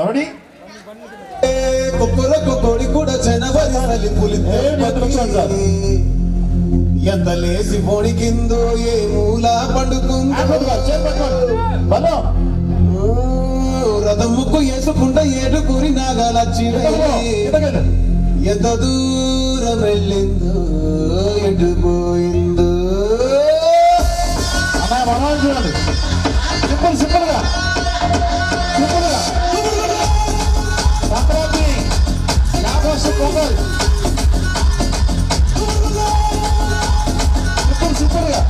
ready కుక్కులకు కోడి కూడా జనవరి పులి ఎంత లేసి పొడికిందో ఏ మూల పండుకుందో రథం ముక్కు వేసుకుంటా ఏడుగురి నాగాలచ్చి ఎంత దూరం వెళ్ళిందో ఎటు పోయిందో చూడండి సింపుల్ సింపుల్ గా సంక్రాంతి యాభై పొంగల్ సింపుల్ సింపుల్ గా